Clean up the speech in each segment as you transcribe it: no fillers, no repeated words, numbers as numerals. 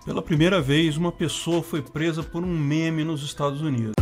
Pela primeira vez, uma pessoa foi presa por um meme nos Estados Unidos.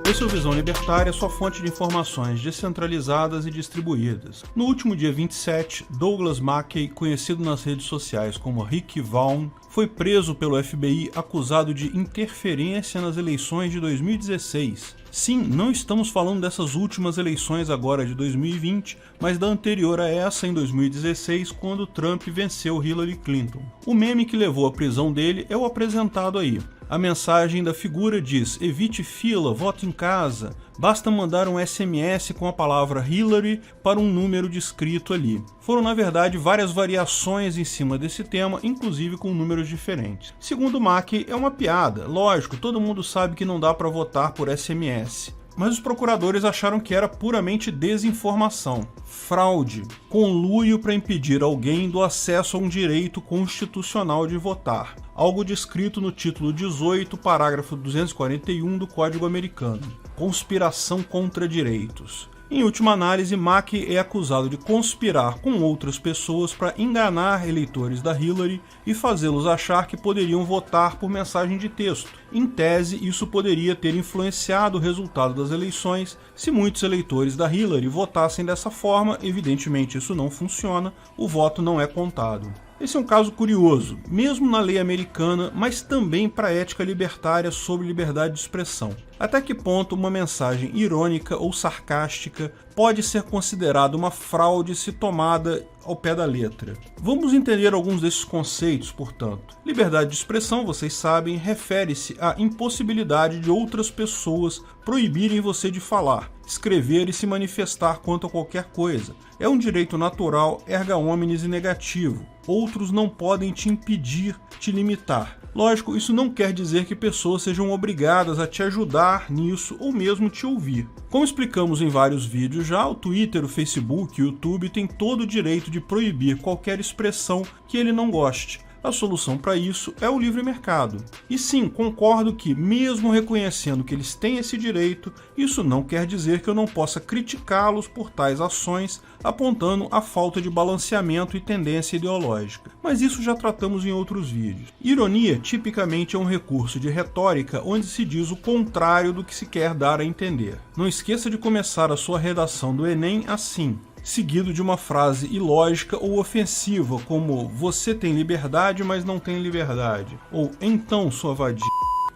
Esse é o Visão Libertária, sua fonte de informações descentralizadas e distribuídas. No último dia 27, Douglas Mackey, conhecido nas redes sociais como Rick Vaughn, foi preso pelo FBI acusado de interferência nas eleições de 2016. Sim, não estamos falando dessas últimas eleições agora de 2020, mas da anterior a essa em 2016, quando Trump venceu Hillary Clinton. O meme que levou à prisão dele é o apresentado aí. A mensagem da figura diz: evite fila, vote em casa, basta mandar um SMS com a palavra Hillary para um número descrito ali. Foram na verdade várias variações em cima desse tema, inclusive com números diferentes. Segundo Mackey, é uma piada, lógico, todo mundo sabe que não dá para votar por SMS. Mas os procuradores acharam que era puramente desinformação, fraude, conluio para impedir alguém do acesso a um direito constitucional de votar, algo descrito no título 18, parágrafo 241 do Código Americano, conspiração contra direitos. Em última análise, Mackey é acusado de conspirar com outras pessoas para enganar eleitores da Hillary e fazê-los achar que poderiam votar por mensagem de texto. Em tese, isso poderia ter influenciado o resultado das eleições se muitos eleitores da Hillary votassem dessa forma. Evidentemente isso não funciona, o voto não é contado. Esse é um caso curioso, mesmo na lei americana, mas também para a ética libertária sobre liberdade de expressão. Até que ponto uma mensagem irônica ou sarcástica pode ser considerada uma fraude se tomada ao pé da letra? Vamos entender alguns desses conceitos, portanto. Liberdade de expressão, vocês sabem, refere-se à impossibilidade de outras pessoas proibirem você de falar, escrever e se manifestar quanto a qualquer coisa. É um direito natural, erga omnes e negativo. Outros não podem te impedir, te limitar. Lógico, isso não quer dizer que pessoas sejam obrigadas a te ajudar nisso ou mesmo te ouvir. Como explicamos em vários vídeos já, o Twitter, o Facebook e o YouTube têm todo o direito de proibir qualquer expressão que ele não goste. A solução para isso é o livre mercado. E sim, concordo que, mesmo reconhecendo que eles têm esse direito, isso não quer dizer que eu não possa criticá-los por tais ações, apontando a falta de balanceamento e tendência ideológica. Mas isso já tratamos em outros vídeos. Ironia, tipicamente, é um recurso de retórica onde se diz o contrário do que se quer dar a entender. Não esqueça de começar a sua redação do Enem assim, seguido de uma frase ilógica ou ofensiva, como "você tem liberdade, mas não tem liberdade", ou "então, sua vadia".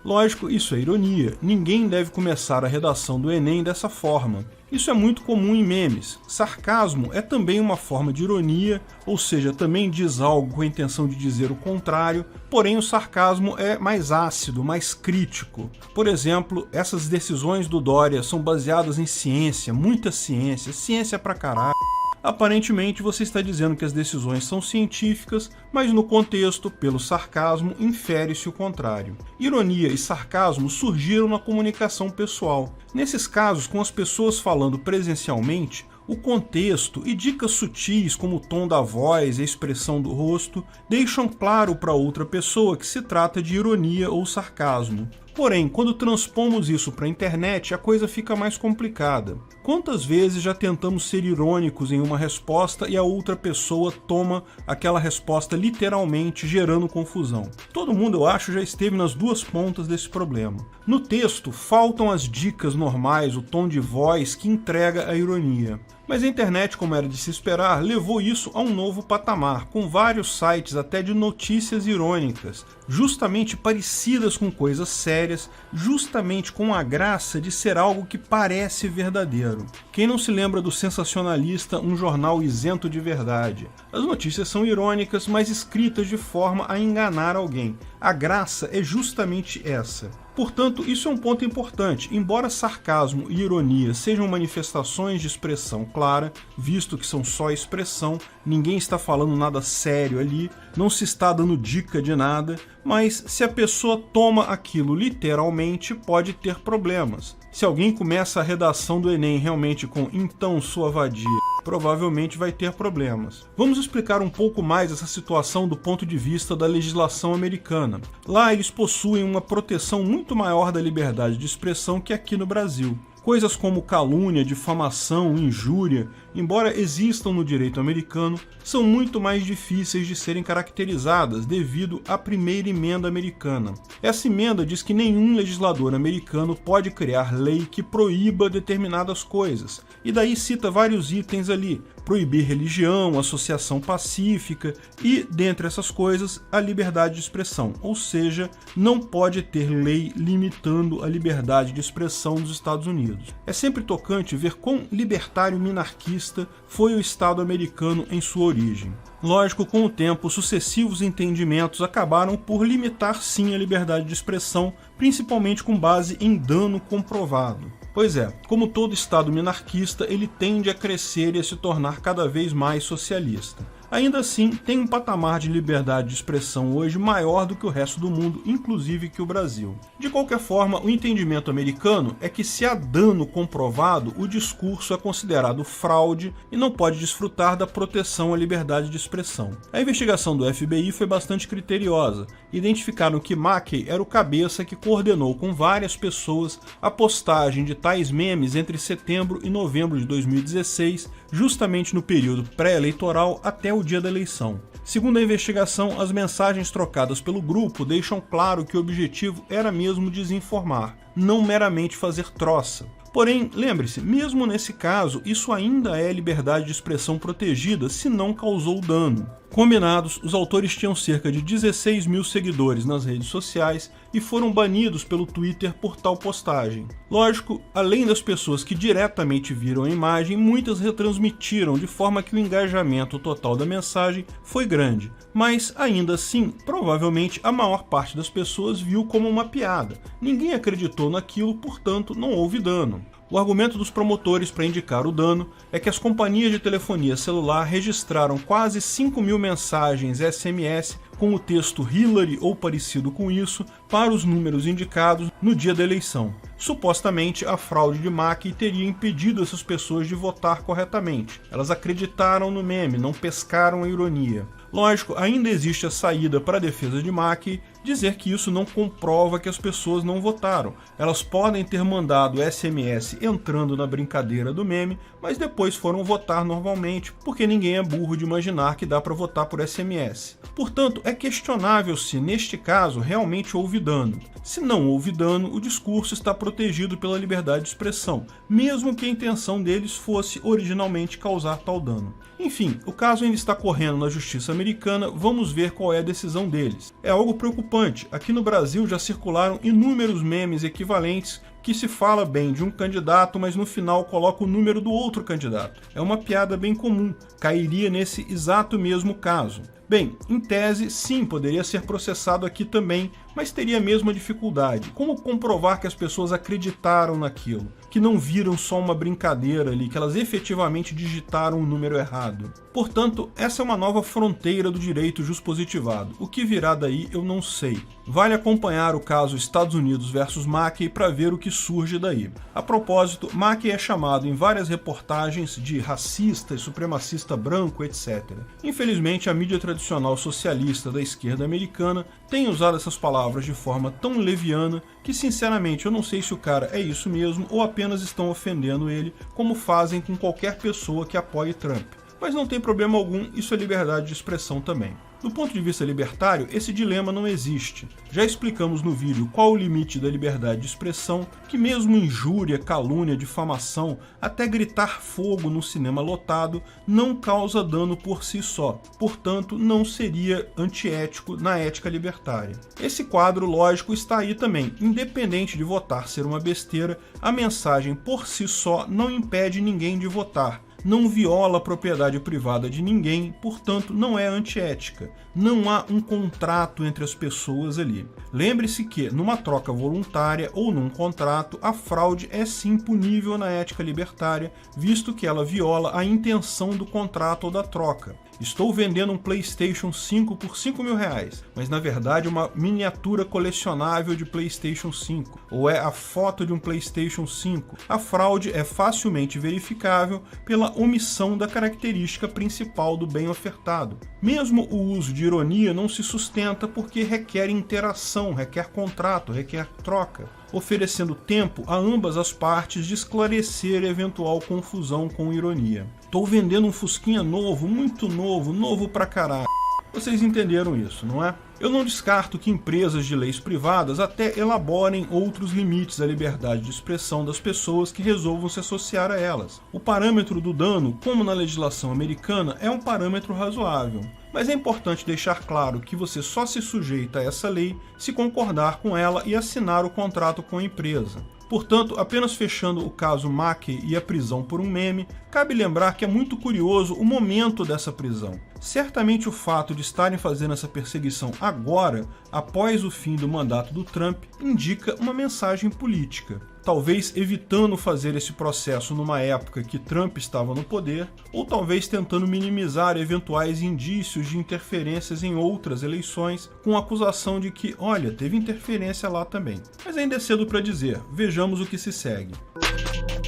Lógico, isso é ironia. Ninguém deve começar a redação do Enem dessa forma. Isso é muito comum em memes. Sarcasmo é também uma forma de ironia, ou seja, também diz algo com a intenção de dizer o contrário, porém o sarcasmo é mais ácido, mais crítico. Por exemplo, essas decisões do Dória são baseadas em ciência, muita ciência, ciência pra caralho. Aparentemente você está dizendo que as decisões são científicas, mas no contexto, pelo sarcasmo, infere-se o contrário. Ironia e sarcasmo surgiram na comunicação pessoal. Nesses casos, com as pessoas falando presencialmente, o contexto e dicas sutis como o tom da voz e a expressão do rosto deixam claro para outra pessoa que se trata de ironia ou sarcasmo. Porém, quando transpomos isso para a internet, a coisa fica mais complicada. Quantas vezes já tentamos ser irônicos em uma resposta e a outra pessoa toma aquela resposta literalmente, gerando confusão? Todo mundo, eu acho, já esteve nas duas pontas desse problema. No texto, faltam as dicas normais, o tom de voz que entrega a ironia. Mas a internet, como era de se esperar, levou isso a um novo patamar, com vários sites até de notícias irônicas, justamente parecidas com coisas sérias, justamente com a graça de ser algo que parece verdadeiro. Quem não se lembra do Sensacionalista, um jornal isento de verdade? As notícias são irônicas, mas escritas de forma a enganar alguém. A graça é justamente essa. Portanto, isso é um ponto importante. Embora sarcasmo e ironia sejam manifestações de expressão clara, visto que são só expressão, ninguém está falando nada sério ali, não se está dando dica de nada, mas se a pessoa toma aquilo literalmente, pode ter problemas. Se alguém começa a redação do Enem realmente com "então, sua vadia", provavelmente vai ter problemas. Vamos explicar um pouco mais essa situação do ponto de vista da legislação americana. Lá eles possuem uma proteção muito maior da liberdade de expressão que aqui no Brasil. Coisas como calúnia, difamação, injúria embora existam no direito americano, são muito mais difíceis de serem caracterizadas devido à primeira emenda americana. Essa emenda diz que nenhum legislador americano pode criar lei que proíba determinadas coisas, e daí cita vários itens ali: proibir religião, associação pacífica e, dentre essas coisas, a liberdade de expressão, ou seja, não pode ter lei limitando a liberdade de expressão nos Estados Unidos. É sempre tocante ver quão libertário minarquista foi o Estado americano em sua origem. Lógico, com o tempo, sucessivos entendimentos acabaram por limitar sim a liberdade de expressão, principalmente com base em dano comprovado. Pois é, como todo Estado minarquista, ele tende a crescer e a se tornar cada vez mais socialista. Ainda assim, tem um patamar de liberdade de expressão hoje maior do que o resto do mundo, inclusive que o Brasil. De qualquer forma, o entendimento americano é que se há dano comprovado, o discurso é considerado fraude e não pode desfrutar da proteção à liberdade de expressão. A investigação do FBI foi bastante criteriosa. Identificaram que Mackey era o cabeça que coordenou com várias pessoas a postagem de tais memes entre setembro e novembro de 2016, justamente no período pré-eleitoral até o dia da eleição. Segundo a investigação, as mensagens trocadas pelo grupo deixam claro que o objetivo era mesmo desinformar, não meramente fazer troça. Porém, lembre-se, mesmo nesse caso, isso ainda é liberdade de expressão protegida se não causou dano. Combinados, os autores tinham cerca de 16 mil seguidores nas redes sociais e foram banidos pelo Twitter por tal postagem. Lógico, além das pessoas que diretamente viram a imagem, muitas retransmitiram, de forma que o engajamento total da mensagem foi grande. Mas, ainda assim, provavelmente a maior parte das pessoas viu como uma piada. Ninguém acreditou naquilo, portanto não houve dano. O argumento dos promotores para indicar o dano é que as companhias de telefonia celular registraram quase 5 mil mensagens SMS com o texto Hillary ou parecido com isso para os números indicados no dia da eleição. Supostamente, a fraude de Mackey teria impedido essas pessoas de votar corretamente. Elas acreditaram no meme, não pescaram a ironia. Lógico, ainda existe a saída para a defesa de Mackey dizer que isso não comprova que as pessoas não votaram. Elas podem ter mandado SMS entrando na brincadeira do meme, mas depois foram votar normalmente, porque ninguém é burro de imaginar que dá para votar por SMS. Portanto, é questionável se, neste caso, realmente houve dano. Se não houve dano, o discurso está protegido pela liberdade de expressão, mesmo que a intenção deles fosse originalmente causar tal dano. Enfim, o caso ainda está correndo na justiça americana, vamos ver qual é a decisão deles. É algo preocupante, aqui no Brasil já circularam inúmeros memes equivalentes que se fala bem de um candidato, mas no final coloca o número do outro candidato. É uma piada bem comum, cairia nesse exato mesmo caso. Bem, em tese, sim, poderia ser processado aqui também, mas teria a mesma dificuldade. Como comprovar que as pessoas acreditaram naquilo? Que não viram só uma brincadeira ali, que elas efetivamente digitaram o número errado? Portanto, essa é uma nova fronteira do direito juspositivado. O que virá daí eu não sei. Vale acompanhar o caso Estados Unidos versus Mackey para ver o que surge daí. A propósito, Mackey é chamado em várias reportagens de racista e supremacista branco, etc. Infelizmente, a mídia tradicional socialista da esquerda americana tem usado essas palavras de forma tão leviana que, sinceramente, eu não sei se o cara é isso mesmo ou apenas estão ofendendo ele, como fazem com qualquer pessoa que apoie Trump. Mas não tem problema algum, isso é liberdade de expressão também. Do ponto de vista libertário, esse dilema não existe. Já explicamos no vídeo qual o limite da liberdade de expressão, que mesmo injúria, calúnia, difamação, até gritar fogo no cinema lotado, não causa dano por si só. Portanto, não seria antiético na ética libertária. Esse quadro lógico está aí também. Independente de votar ser uma besteira, a mensagem por si só não impede ninguém de votar. Não viola a propriedade privada de ninguém, portanto não é antiética. Não há um contrato entre as pessoas ali. Lembre-se que, numa troca voluntária ou num contrato, a fraude é sim punível na ética libertária, visto que ela viola a intenção do contrato ou da troca. Estou vendendo um PlayStation 5 por R$5.000, mas na verdade é uma miniatura colecionável de PlayStation 5, ou é a foto de um PlayStation 5. A fraude é facilmente verificável pela omissão da característica principal do bem ofertado. Mesmo o uso de ironia não se sustenta porque requer interação, requer contrato, requer troca, oferecendo tempo a ambas as partes de esclarecer eventual confusão com ironia. tô vendendo um Fusquinha novo, muito novo, novo pra caralho. Vocês entenderam isso, não é? Eu não descarto que empresas de leis privadas até elaborem outros limites à liberdade de expressão das pessoas que resolvam se associar a elas. O parâmetro do dano, como na legislação americana, é um parâmetro razoável. Mas é importante deixar claro que você só se sujeita a essa lei se concordar com ela e assinar o contrato com a empresa. Portanto, apenas fechando o caso Mackey e a prisão por um meme, cabe lembrar que é muito curioso o momento dessa prisão. Certamente o fato de estarem fazendo essa perseguição agora, após o fim do mandato do Trump, indica uma mensagem política. Talvez evitando fazer esse processo numa época que Trump estava no poder, ou talvez tentando minimizar eventuais indícios de interferências em outras eleições, com a acusação de que, olha, teve interferência lá também. Mas ainda é cedo para dizer, vejamos o que se segue.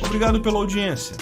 Obrigado pela audiência.